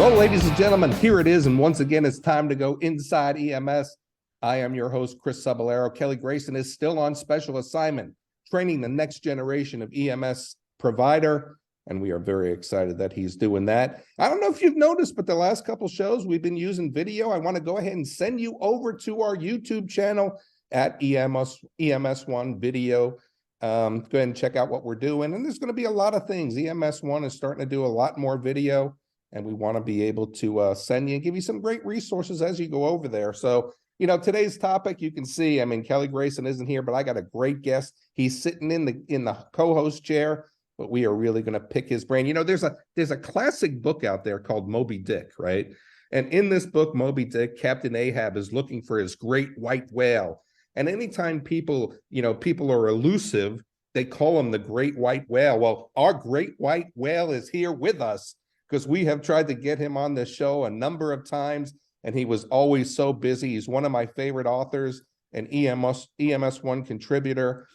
Well, ladies and gentlemen, here it is. And once again, it's time to go inside EMS. I am your host, Chris Cebollero. Kelly Grayson is still on special assignment, training the next generation of EMS provider. And we are very excited that he's doing that. I don't know if you've noticed, but the last couple shows we've been using video. I want to go ahead and send you over to our YouTube channel at EMS1 Video. Go ahead and check out what we're doing. And there's going to be a lot of things. EMS1 is starting to do a lot more video. And we want to be able to send you and give you some great resources as you go over there. So, you know, today's topic, you can see, I mean, Kelly Grayson isn't here, but I got a great guest. He's sitting in the co-host chair, but we are really going to pick his brain. You know, there's a classic book out there called Moby Dick, right? And in this book, Moby Dick, Captain Ahab is looking for his great white whale. And anytime people are elusive, they call him the great white whale. Well, our great white whale is here with us, because we have tried to get him on the show a number of times, and he was always so busy. He's one of my favorite authors, an EMS1 contributor,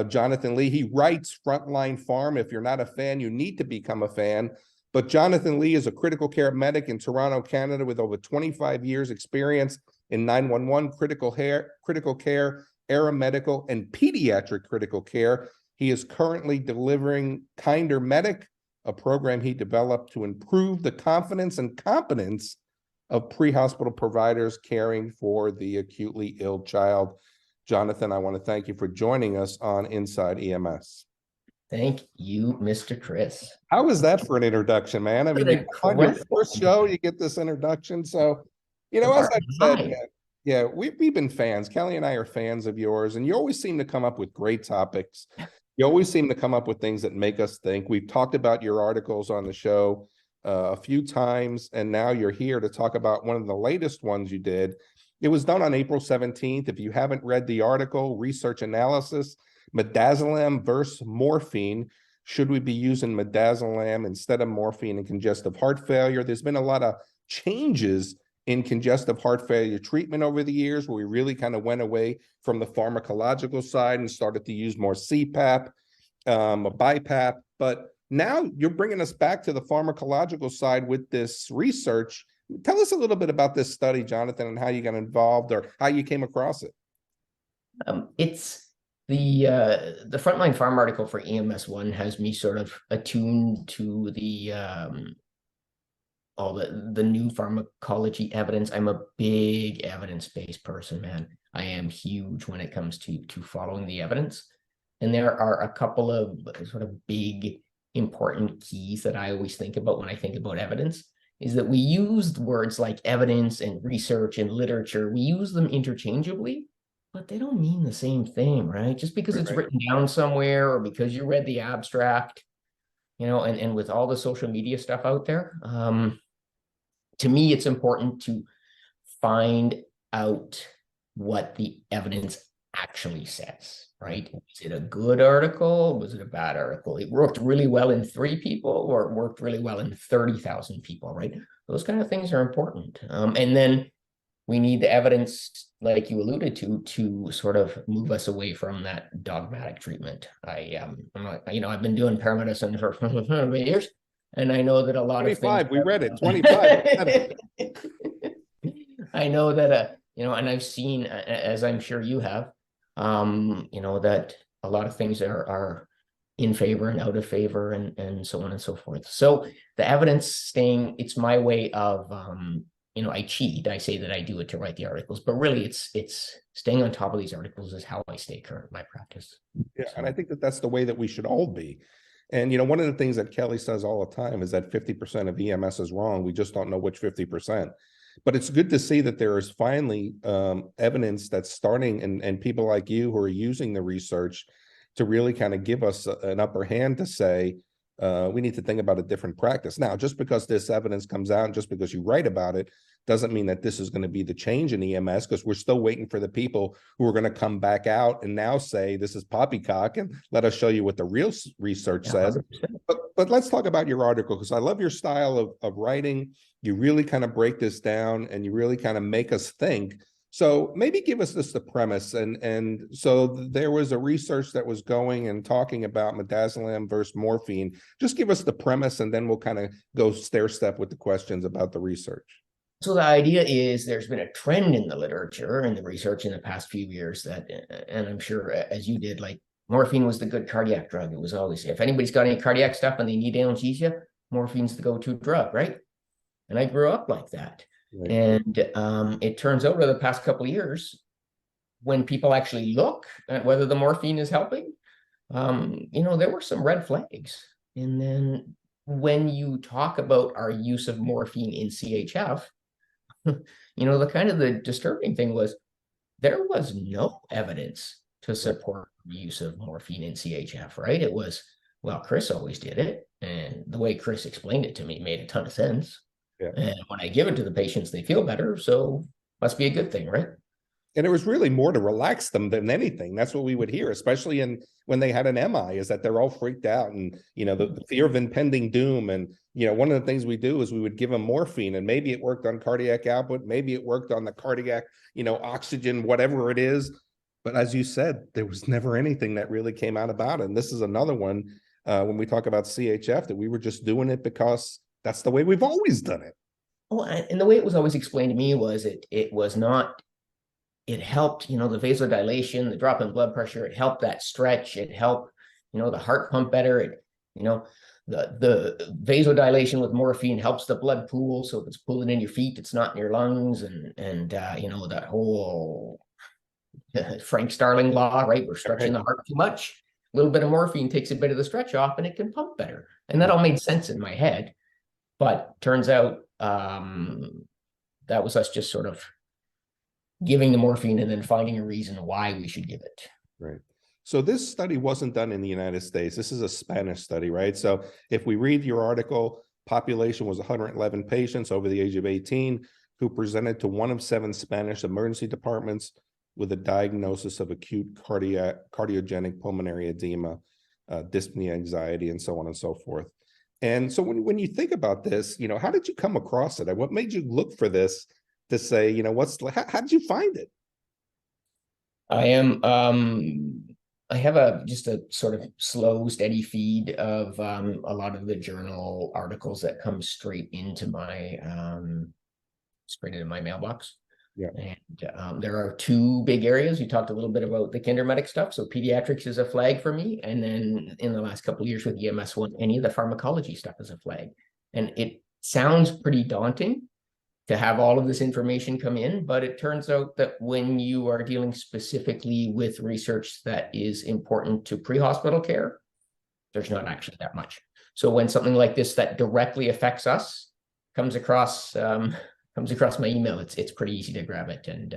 Jonathan Lee. He writes Frontline Farm. If you're not a fan, you need to become a fan. But Jonathan Lee is a critical care medic in Toronto, Canada, with over 25 years experience in 911, critical care, aeromedical, and pediatric critical care. He is currently delivering Kinder Medic, a program he developed to improve the confidence and competence of pre-hospital providers caring for the acutely ill child. Jonathan, I want to thank you for joining us on Inside EMS. Thank you, Mr. Chris. How was that for an introduction, man? I mean, on your first show, you get this introduction. So, you know, as I said, yeah, we've been fans. Kelly and I are fans of yours, and you always seem to come up with great topics. You always seem to come up with things that make us think. We've talked about your articles on the show a few times, and now you're here to talk about one of the latest ones you did. It was done on April 17th. If you haven't read the article, Research Analysis, Midazolam versus Morphine. Should we be using midazolam instead of morphine in congestive heart failure? There's been a lot of changes in congestive heart failure treatment over the years, where we really kind of went away from the pharmacological side and started to use more CPAP, BiPAP. But now you're bringing us back to the pharmacological side with this research. Tell us a little bit about this study, Jonathan, and how you got involved or how you came across it. It's the Frontline Farm article for EMS1 has me sort of attuned to the all the new pharmacology evidence. I'm a big evidence-based person, man. I am huge when it comes to following the evidence. And there are a couple of sort of big, important keys that I always think about when I think about evidence, is that we use words like evidence and research and literature. We use them interchangeably, but they don't mean the same thing, right? Just because it's written down somewhere or because you read the abstract, you know, and with all the social media stuff out there, to me, it's important to find out what the evidence actually says, right? Is it a good article? Was it a bad article? It worked really well in 3 people, or it worked really well in 30,000 people, right? Those kind of things are important. And then we need the evidence, like you alluded to sort of move us away from that dogmatic treatment. I've been doing paramedicine for years, and I know that a lot 25, of things. We read it. 25. I know that and I've seen, as I'm sure you have, that a lot of things are in favor and out of favor, and so on and so forth. So the evidence it's my way of I cheat. I say that I do it to write the articles, but really it's staying on top of these articles is how I stay current in my practice. Yeah, and I think that's the way that we should all be. And, one of the things that Kelly says all the time is that 50% of EMS is wrong. We just don't know which 50%. But it's good to see that there is finally evidence that's starting, and people like you who are using the research to really kind of give us an upper hand to say, we need to think about a different practice. Now, just because this evidence comes out and just because you write about it doesn't mean that this is going to be the change in EMS, because we're still waiting for the people who are going to come back out and now say this is poppycock and let us show you what the real research says. But let's talk about your article, because I love your style of writing. You really kind of break this down and you really kind of make us think So maybe give us just the premise. And so there was a research that was going and talking about midazolam versus morphine. Just give us the premise, and then we'll kind of go stair step with the questions about the research. So the idea is there's been a trend in the literature and the research in the past few years that, and I'm sure as you did, like morphine was the good cardiac drug. It was always, if anybody's got any cardiac stuff and they need analgesia, morphine's the go-to drug, right? And I grew up like that. Right. And it turns out over the past couple of years, when people actually look at whether the morphine is helping, there were some red flags. And then when you talk about our use of morphine in CHF, the kind of the disturbing thing was there was no evidence to support the use of morphine in CHF, right? It was, well, Chris always did it. And the way Chris explained it to me made a ton of sense. Yeah. And when I give it to the patients, they feel better. So must be a good thing, right? And it was really more to relax them than anything. That's what we would hear, especially when they had an MI, is that they're all freaked out and, the fear of impending doom. And, one of the things we do is we would give them morphine, and maybe it worked on cardiac output. Maybe it worked on the cardiac, oxygen, whatever it is. But as you said, there was never anything that really came out about it. And this is another one when we talk about CHF, that we were just doing it because that's the way we've always done it. Oh, and the way it was always explained to me was it was not. It helped, the vasodilation, the drop in blood pressure. It helped that stretch. It helped, the heart pump better. The vasodilation with morphine helps the blood pool. So if it's pooling in your feet, it's not in your lungs. And that whole Frank Starling law, right? We're stretching the heart too much. A little bit of morphine takes a bit of the stretch off, and it can pump better. And that all made sense in my head. But turns out that was us just sort of giving the morphine and then finding a reason why we should give it. Right. So this study wasn't done in the United States. This is a Spanish study, right? So if we read your article, population was 111 patients over the age of 18 who presented to one of 7 Spanish emergency departments with a diagnosis of acute cardiogenic pulmonary edema, dyspnea, anxiety, and so on and so forth. And so when you think about this, how did you come across it? What made you look for this to say, how did you find it? I have just a sort of slow, steady feed of a lot of the journal articles that come straight into my mailbox. Yeah. And there are 2 big areas. You talked a little bit about the kinder medic stuff. So pediatrics is a flag for me. And then in the last couple of years with EMS 1, any of the pharmacology stuff is a flag. And it sounds pretty daunting to have all of this information come in, but it turns out that when you are dealing specifically with research that is important to pre-hospital care, there's not actually that much. So when something like this that directly affects us comes across my email, it's pretty easy to grab it and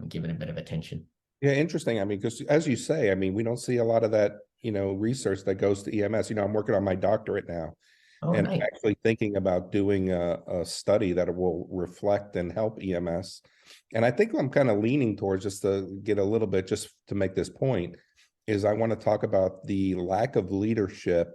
give it a bit of attention. Yeah, interesting. I mean, because as you say, we don't see a lot of that, research that goes to EMS. I'm working on my doctorate now. Oh, and nice. Actually thinking about doing a study that will reflect and help EMS. And I think I'm kind of leaning towards, just to get a little bit, just to make this point, is I want to talk about the lack of leadership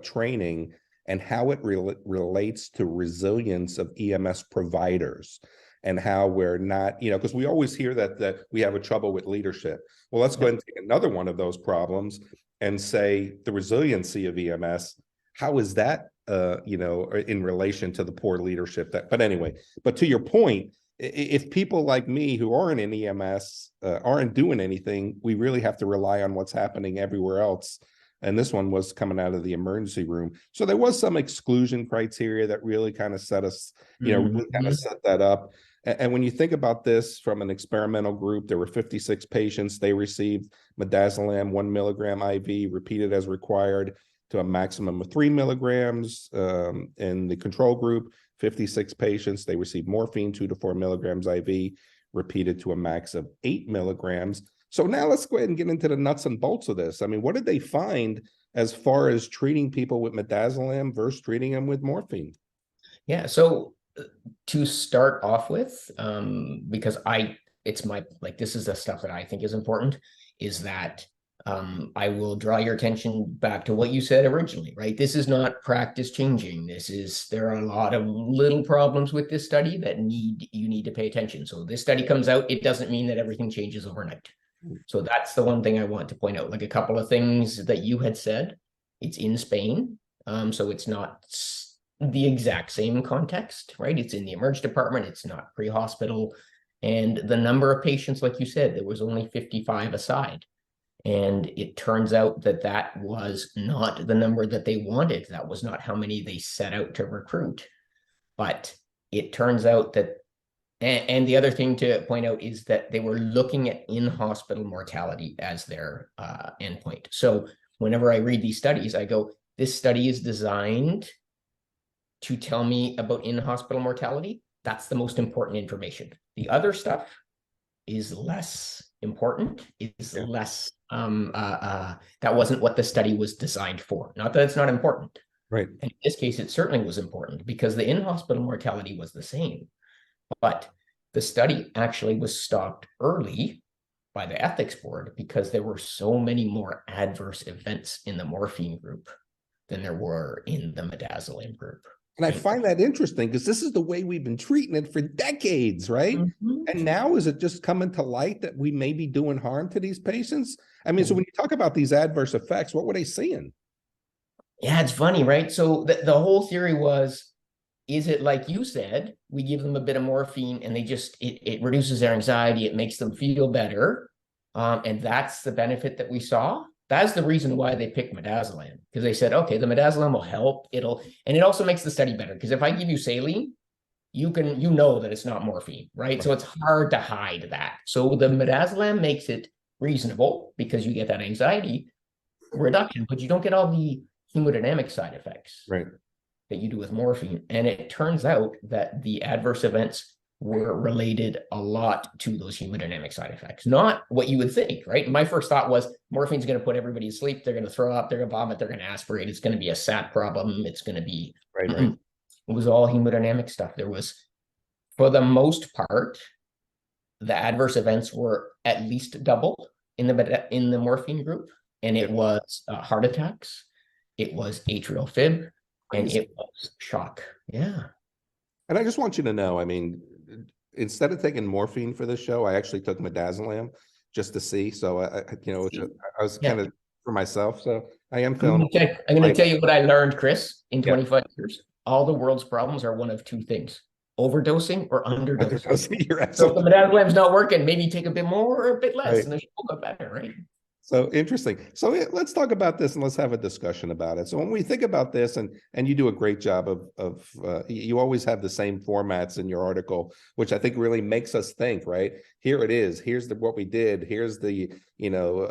training and how it relates to resilience of EMS providers, and how we're not, because we always hear that we have a trouble with leadership. Well, let's go ahead and take another one of those problems and say the resiliency of EMS. How is that, in relation to the poor leadership? But anyway, but to your point, if people like me who aren't in EMS aren't doing anything, we really have to rely on what's happening everywhere else. And this one was coming out of the emergency room. So there was some exclusion criteria that really kind of set us, really kind of set that up. And when you think about this from an experimental group, there were 56 patients. They received midazolam 1 milligram IV repeated as required to a maximum of 3 milligrams. In the control group, 56 patients, they received morphine 2 to 4 milligrams IV repeated to a max of 8 milligrams. So now let's go ahead and get into the nuts and bolts of this. What did they find as far as treating people with midazolam versus treating them with morphine? Yeah, so to start off with, because this is the stuff that I think is important, is that I will draw your attention back to what you said originally, right? This is not practice changing. There are a lot of little problems with this study that you need to pay attention. So this study comes out, it doesn't mean that everything changes overnight. So that's the one thing I want to point out. Like a couple of things that you had said, it's in Spain. So it's not the exact same context, right? It's in the emerge department. It's not pre-hospital. And the number of patients, like you said, there was only 55 aside. And it turns out that that was not the number that they wanted. That was not how many they set out to recruit. But it turns out that, and the other thing to point out is that they were looking at in-hospital mortality as their endpoint. So whenever I read these studies, I go, this study is designed to tell me about in-hospital mortality. That's the most important information. The other stuff is less important, is less, that wasn't what the study was designed for. Not that it's not important. Right. And in this case, it certainly was important because the in-hospital mortality was the same. But the study actually was stopped early by the ethics board because there were so many more adverse events in the morphine group than there were in the midazolam group. And I find that interesting because this is the way we've been treating it for decades, right? Mm-hmm. And now is it just coming to light that we may be doing harm to these patients? I mean, so when you talk about these adverse effects, what were they seeing? Yeah, it's funny, right? So the whole theory was, is it like you said, we give them a bit of morphine and they just, it reduces their anxiety, it makes them feel better. And that's the benefit that we saw. That's the reason why they picked midazolam, because they said, okay, the midazolam will help. And it also makes the study better. Because if I give you saline, you know that it's not morphine, right? So it's hard to hide that. So the midazolam makes it reasonable because you get that anxiety reduction, but you don't get all the hemodynamic side effects that you do with morphine. And it turns out that the adverse events were related a lot to those hemodynamic side effects, not what you would think, right? My first thought was morphine's going to put everybody to sleep. They're going to throw up, they're going to vomit, they're going to aspirate. It's going to be a SAT problem. It's going to be, it was all hemodynamic stuff. There was, for the most part, the adverse events were at least double in the morphine group. And it was heart attacks, it was atrial fib, and it was shock. Yeah. And I just want you to know, I mean, instead of taking morphine for this show, I actually took midazolam just to see. So I was kind of for myself. So I am feeling. I'm going to tell you what I learned, Chris, in 25 years. All the world's problems are one of two things: overdosing or underdosing. So if the midazolam's not working, maybe take a bit more or a bit less, and the show will go better, right? So interesting. So let's talk about this and let's have a discussion about it. So when we think about this, and you do a great job of you always have the same formats in your article, which I think really makes us think, right? Here it is. Here's what we did. Here's the,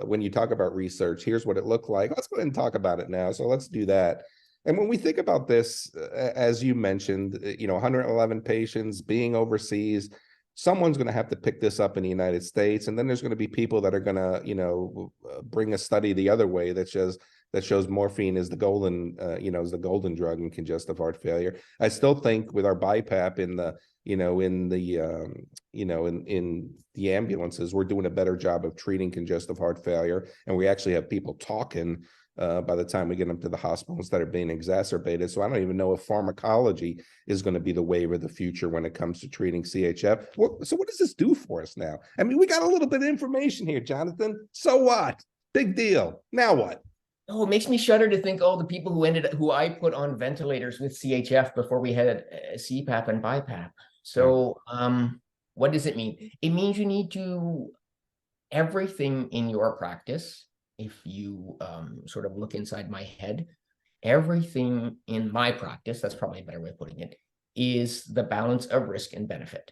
when you talk about research, here's what it looked like. Let's go ahead and talk about it now. So let's do that. And when we think about this, as you mentioned, 111 patients being overseas, someone's going to have to pick this up in the United States. And then there's going to be people that are going to, bring a study the other way that shows morphine is the golden, is the golden drug in congestive heart failure. I still think with our BiPAP in the ambulances, we're doing a better job of treating congestive heart failure. And we actually have people talking by the time we get them to the hospital instead of being exacerbated. So I don't even know if pharmacology is going to be the wave of the future when it comes to treating CHF. So what does this do for us now? I mean, we got a little bit of information here, Jonathan. So what? Big deal. Now what? Oh, it makes me shudder to think all the people who I put on ventilators with CHF before we had CPAP and BiPAP. So what does it mean? It means you need to, everything in your practice, if you sort of look inside my head, everything in my practice, that's probably a better way of putting it, is the balance of risk and benefit,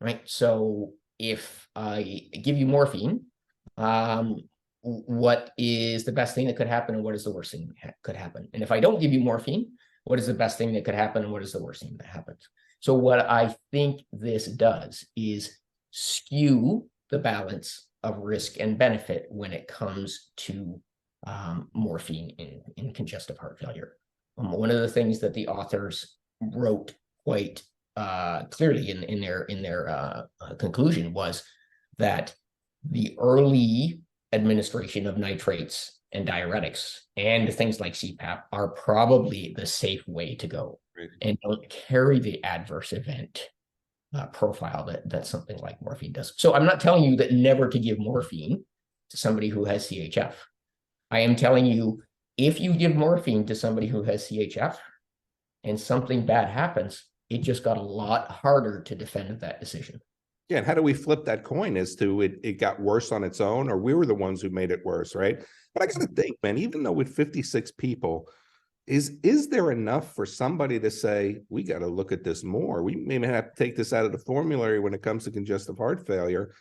right? So if I give you morphine, what is the best thing that could happen and what is the worst thing that could happen? And if I don't give you morphine, what is the best thing that could happen and what is the worst thing that happens? So what I think this does is skew the balance of risk and benefit when it comes to morphine in congestive heart failure. One of the things that the authors wrote quite clearly in their conclusion was that the early administration of nitrates and diuretics and things like CPAP are probably the safe way to go, Right. and don't carry the adverse event profile that something like morphine does. So I'm not telling you that never to give morphine to somebody who has CHF. I am telling you, if you give morphine to somebody who has CHF and something bad happens, it just got a lot harder to defend that decision. Yeah, and how do we flip that coin as to it got worse on its own, or we were the ones who made it worse, right? But I gotta think, man, even though with 56 people, is there enough for somebody to say, we got to look at this more? We may have to take this out of the formulary when it comes to congestive heart failure.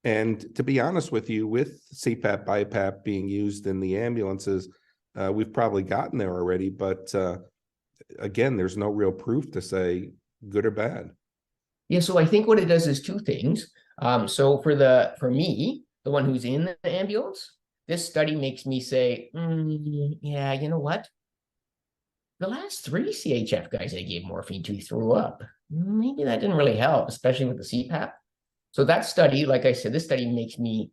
And to be honest with you, with CPAP, BiPAP being used in the ambulances, we've probably gotten there already. But again, there's no real proof to say good or bad. Yeah, so I think what it does is two things. So for me, the one who's in the ambulance, this study makes me say, yeah, you know what? The last 3 CHF guys I gave morphine to threw up. Maybe that didn't really help, especially with the CPAP. So that study, like I said, this study makes me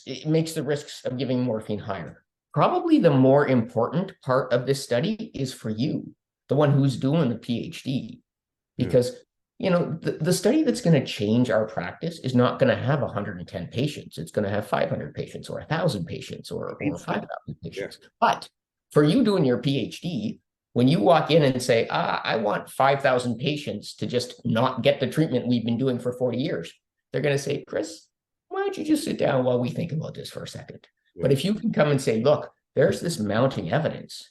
it makes the risks of giving morphine higher. Probably the more important part of this study is for you, the one who's doing the PhD, because the study that's going to change our practice is not going to have 110 patients. It's going to have 500 patients or 1,000 patients or 5,000 patients. Yeah. But for you doing your PhD, when you walk in and say, I want 5,000 patients to just not get the treatment we've been doing for 40 years, they're going to say, Chris, why don't you just sit down while we think about this for a second? Yeah. But if you can come and say, look, there's this mounting evidence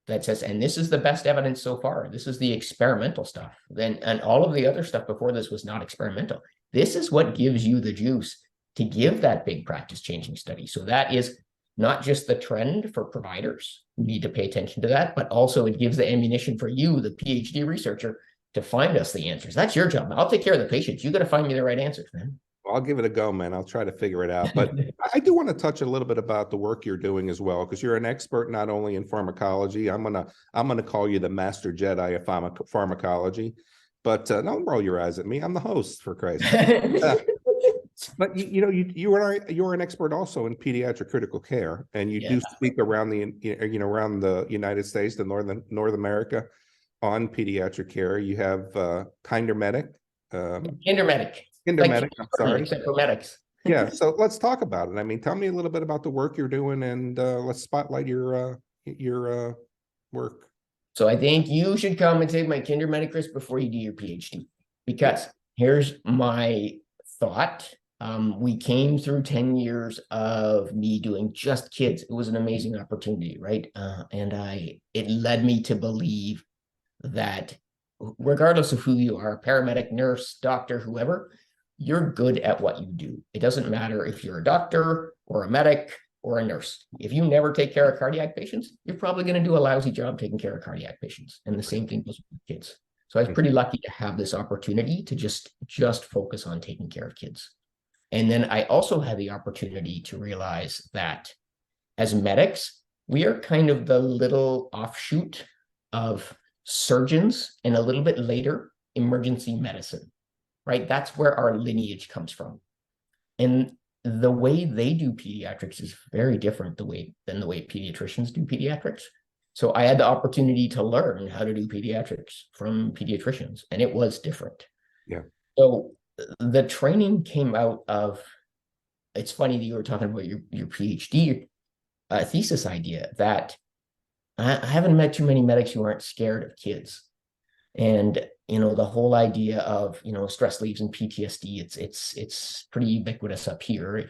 that says, and this is the best evidence so far, this is the experimental stuff, and all of the other stuff before this was not experimental. This is what gives you the juice to give that big practice changing study. So that is not just the trend for providers who need to pay attention to that, but also it gives the ammunition for you, the PhD researcher, to find us the answers. That's your job. I'll take care of the patients. You got to find me the right answers, man. Well, I'll give it a go, man. I'll try to figure it out. But I do want to touch a little bit about the work you're doing as well, because you're an expert not only in pharmacology. I'm gonna call you the master Jedi of pharmacology. But don't roll your eyes at me. I'm the host, for Christ's sake. But you're an expert also in pediatric critical care, and you do speak around the United States, the North America, on pediatric care. You have Kindermedic. Kindermedic, I'm sorry. Except for medics. Yeah, so let's talk about it. I mean, tell me a little bit about the work you're doing, and let's spotlight your work. So I think you should come and take my Kindermedic course before you do your PhD, because here's my thought. We came through 10 years of me doing just kids. It was an amazing opportunity, right? And it led me to believe that regardless of who you are, paramedic, nurse, doctor, whoever, you're good at what you do. It doesn't matter if you're a doctor or a medic or a nurse. If you never take care of cardiac patients, you're probably going to do a lousy job taking care of cardiac patients. And the same thing goes with kids. So I was pretty lucky to have this opportunity to just focus on taking care of kids. And then I also had the opportunity to realize that as medics, we are kind of the little offshoot of surgeons and a little bit later emergency medicine, right? That's where our lineage comes from. And the way they do pediatrics is very different than the way pediatricians do pediatrics. So I had the opportunity to learn how to do pediatrics from pediatricians, and it was different. Yeah. So the training came out of, it's funny that you were talking about your PhD thesis idea, that I haven't met too many medics who aren't scared of kids. And, the whole idea of, stress leaves and PTSD, it's pretty ubiquitous up here.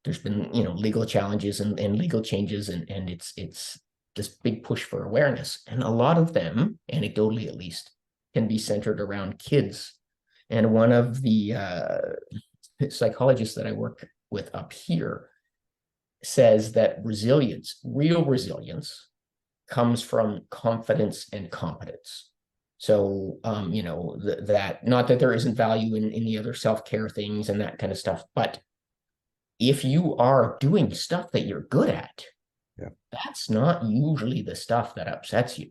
There's been, legal challenges and legal changes, and it's this big push for awareness. And a lot of them, anecdotally at least, can be centered around kids. And one of the psychologists that I work with up here says that resilience, real resilience, comes from confidence and competence. So, that not that there isn't value in the other self-care things and that kind of stuff, but if you are doing stuff that you're good at, that's not usually the stuff that upsets you,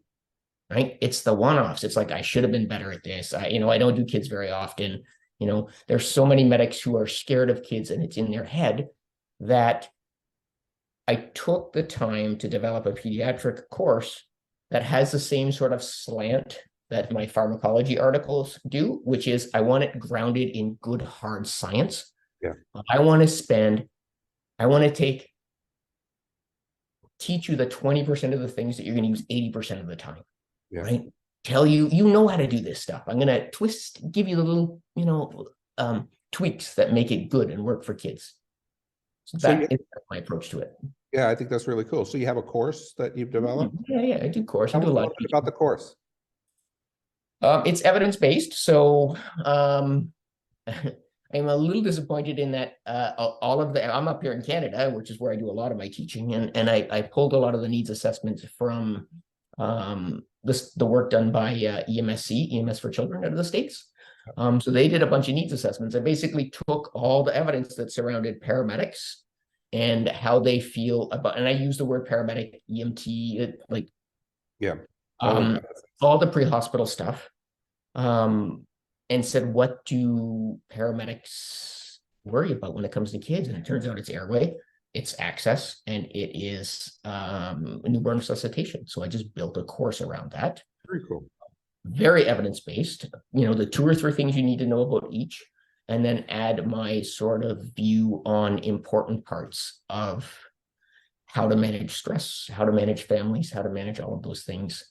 right? It's the one-offs. It's like, I should have been better at this. I don't do kids very often. You know, there's so many medics who are scared of kids and it's in their head that I took the time to develop a pediatric course that has the same sort of slant that my pharmacology articles do, which is I want it grounded in good, hard science. Yeah. I want to teach you the 20% of the things that you're going to use 80% of the time, Yeah. right? Tell you, you know how to do this stuff. I'm going to give you the little, tweaks that make it good and work for kids. So that is my approach to it. Yeah, I think that's really cool. So you have a course that you've developed? Yeah, I do course. I Tell do a us lot a little bit about the course. It's evidence-based, so I'm a little disappointed in that I'm up here in Canada, which is where I do a lot of my teaching, and I pulled a lot of the needs assessments from the work done by EMS for Children out of the States. So they did a bunch of needs assessments. I basically took all the evidence that surrounded paramedics and how they feel about, and I use the word paramedic, EMT, all the pre-hospital stuff, and said, what do paramedics worry about when it comes to kids? And it turns out it's airway, it's access, and it is newborn resuscitation. So I just built a course around that. Very cool. Very evidence-based, the 2 or 3 things you need to know about each, and then add my sort of view on important parts of how to manage stress, how to manage families, how to manage all of those things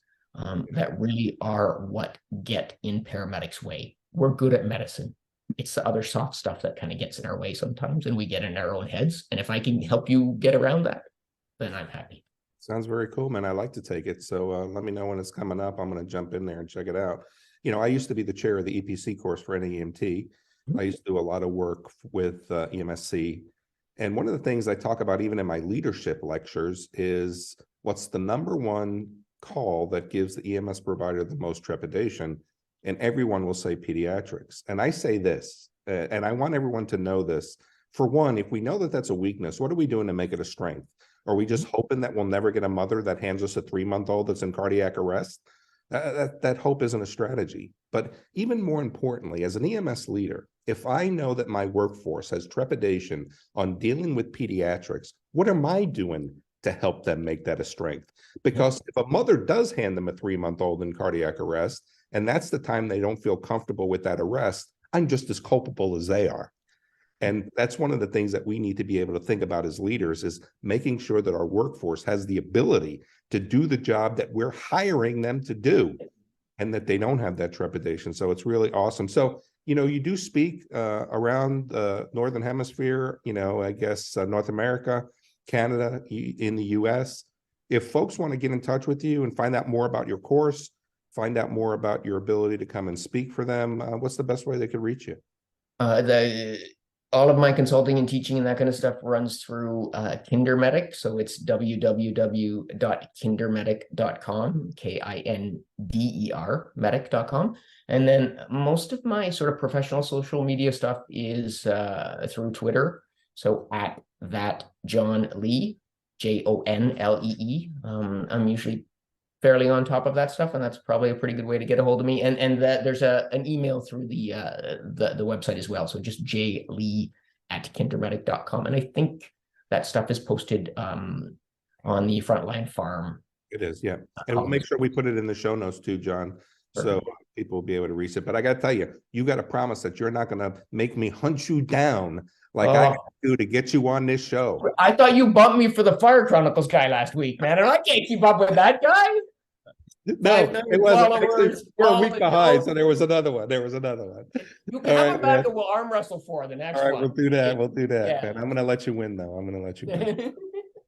that really are what get in paramedics' way. We're good at medicine. It's the other soft stuff that kind of gets in our way sometimes, and we get in our own heads. And if I can help you get around that, then I'm happy. Sounds very cool, man. I like to take it. So let me know when it's coming up. I'm going to jump in there and check it out. I used to be the chair of the EPC course for NEMT. I used to do a lot of work with EMSC. And one of the things I talk about even in my leadership lectures is what's the number one call that gives the EMS provider the most trepidation? And everyone will say pediatrics. And I say this, and I want everyone to know this. For one, if we know that that's a weakness, what are we doing to make it a strength? Are we just hoping that we'll never get a mother that hands us a 3-month-old that's in cardiac arrest? That hope isn't a strategy. But even more importantly, as an EMS leader, if I know that my workforce has trepidation on dealing with pediatrics, what am I doing to help them make that a strength? Because if a mother does hand them a 3-month-old in cardiac arrest, and that's the time they don't feel comfortable with that arrest, I'm just as culpable as they are. And that's one of the things that we need to be able to think about as leaders, is making sure that our workforce has the ability to do the job that we're hiring them to do, and that they don't have that trepidation. So it's really awesome. So, you do speak around the Northern Hemisphere, I guess North America, Canada, in the US. If folks want to get in touch with you and find out more about your course, find out more about your ability to come and speak for them, what's the best way they could reach you? All of my consulting and teaching and that kind of stuff runs through Kindermedic. So it's www.kindermedic.com, KINDER, medic.com. And then most of my sort of professional social media stuff is through Twitter. So at that John Lee, JONLEE. I'm usually fairly on top of that stuff, and that's probably a pretty good way to get a hold of me. And that there's an email through the website as well. So just jlee@kindermedic.com. And I think that stuff is posted on the Frontline Farm. It is, yeah. And we'll make sure we put it in the show notes too, John, so people will be able to reach it. But I got to tell you, you got to promise that you're not going to make me hunt you down like I got to do to get you on this show. I thought you bumped me for the Fire Chronicles guy last week, man. And I can't keep up with that guy. No, it wasn't. We're a week behind, so there was another one. You can have him back and we'll arm wrestle for the next one. All right, we'll do that. Yeah. Man. I'm going to let you win, though.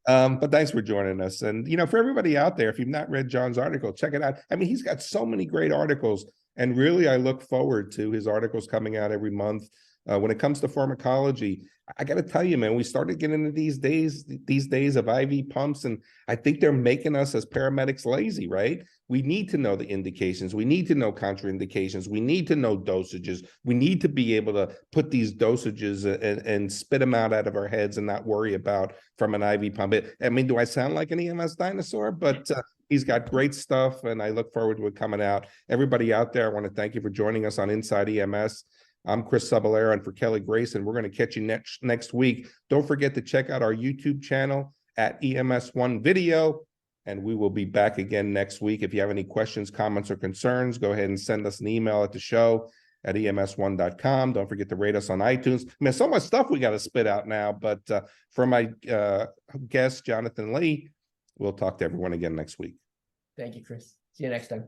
But thanks for joining us. And, for everybody out there, if you've not read John's article, check it out. I mean, he's got so many great articles. And really, I look forward to his articles coming out every month. When it comes to pharmacology, I got to tell you, man, we started getting into these days of IV pumps, and I think they're making us as paramedics lazy, right? We need to know the indications. We need to know contraindications. We need to know dosages. We need to be able to put these dosages and spit them out of our heads and not worry about from an IV pump. I mean, do I sound like an EMS dinosaur? But he's got great stuff, and I look forward to it coming out. Everybody out there, I want to thank you for joining us on Inside EMS. I'm Chris Cebollero, and for Kelly Grayson, we're going to catch you next week. Don't forget to check out our YouTube channel at EMS1 Video, and we will be back again next week. If you have any questions, comments, or concerns, go ahead and send us an email at the show at ems1.com. Don't forget to rate us on iTunes. I mean, so much stuff we got to spit out now, but for my guest, Jonathan Lee, we'll talk to everyone again next week. Thank you, Chris. See you next time.